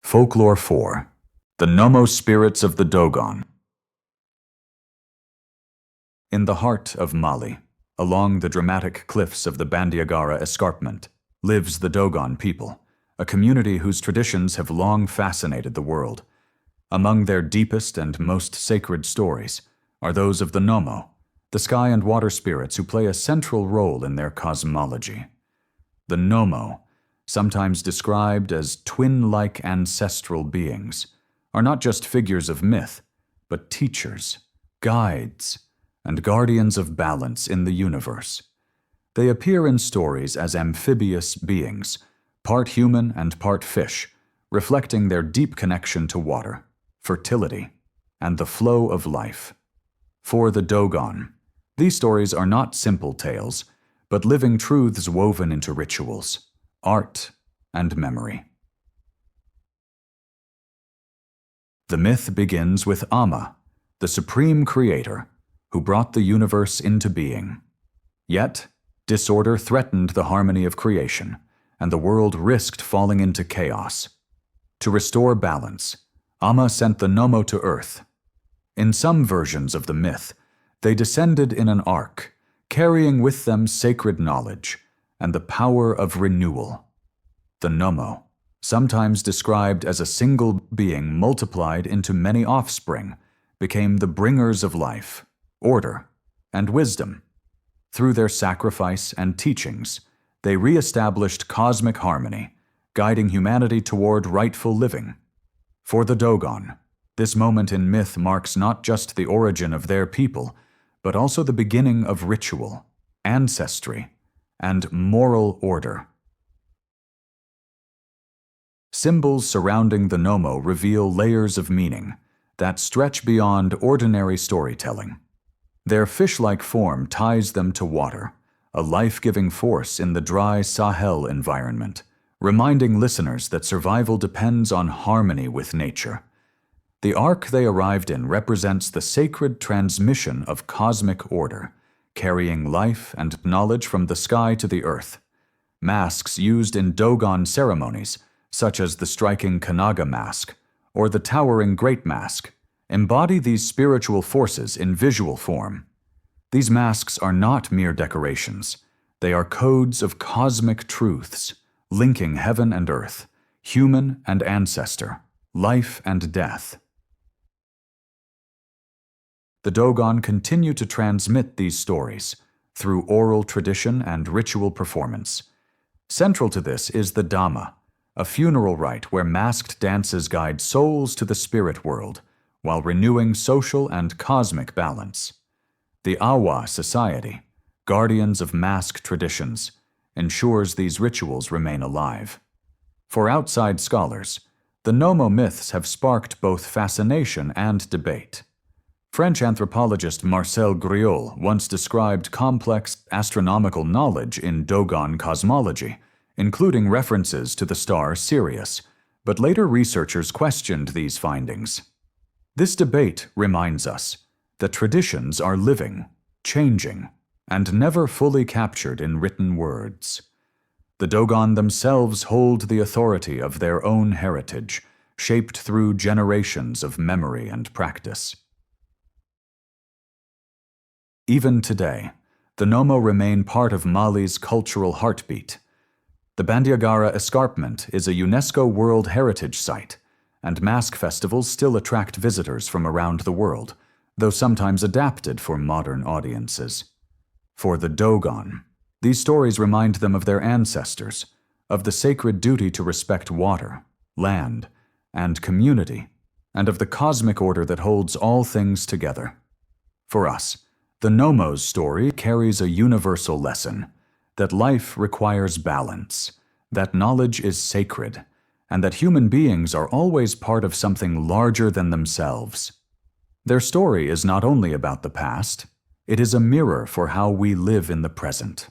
Folklore 4. The Nommo Spirits of the Dogon. In the heart of Mali, along the dramatic cliffs of the Bandiagara Escarpment, lives the Dogon people, a community whose traditions have long fascinated the world. Among their deepest and most sacred stories are those of the Nommo, the sky and water spirits who play a central role in their cosmology. The Nommo, sometimes described as twin-like ancestral beings, are not just figures of myth, but teachers, guides, and guardians of balance in the universe. They appear in stories as amphibious beings, part human and part fish, reflecting their deep connection to water, fertility, and the flow of life. For the Dogon, these stories are not simple tales, but living truths woven into rituals, art, and memory. The myth begins with Amma, the supreme creator, who brought the universe into being. Yet, disorder threatened the harmony of creation, and the world risked falling into chaos. To restore balance, Amma sent the Nommo to Earth. In some versions of the myth, they descended in an ark, carrying with them sacred knowledge and the power of renewal. The Nommo, sometimes described as a single being multiplied into many offspring, became the bringers of life, order, and wisdom. Through their sacrifice and teachings, they re-established cosmic harmony, guiding humanity toward rightful living. For the Dogon, this moment in myth marks not just the origin of their people, but also the beginning of ritual, ancestry, and moral order. Symbols surrounding the Nommo reveal layers of meaning that stretch beyond ordinary storytelling. Their fish-like form ties them to water, a life-giving force in the dry Sahel environment, reminding listeners that survival depends on harmony with nature. The ark they arrived in represents the sacred transmission of cosmic order, carrying life and knowledge from the sky to the earth. Masks used in Dogon ceremonies, such as the striking Kanaga mask or the towering Great Mask, embody these spiritual forces in visual form. These masks are not mere decorations. They are codes of cosmic truths, linking heaven and earth, human and ancestor, life and death. The Dogon continue to transmit these stories through oral tradition and ritual performance. Central to this is the Dhamma, a funeral rite where masked dances guide souls to the spirit world, while renewing social and cosmic balance. The Awa society, guardians of mask traditions, ensures these rituals remain alive. For outside scholars, the Nommo myths have sparked both fascination and debate. French anthropologist Marcel Griol once described complex astronomical knowledge in Dogon cosmology, including references to the star Sirius, but later researchers questioned these findings. This debate reminds us that traditions are living, changing, and never fully captured in written words. The Dogon themselves hold the authority of their own heritage, shaped through generations of memory and practice. Even today, the Nommo remain part of Mali's cultural heartbeat. The Bandiagara Escarpment is a UNESCO World Heritage Site, and mask festivals still attract visitors from around the world, though sometimes adapted for modern audiences. For the Dogon, these stories remind them of their ancestors, of the sacred duty to respect water, land, and community, and of the cosmic order that holds all things together. For us, the Nommo's story carries a universal lesson, that life requires balance, that knowledge is sacred, and that human beings are always part of something larger than themselves. Their story is not only about the past, it is a mirror for how we live in the present.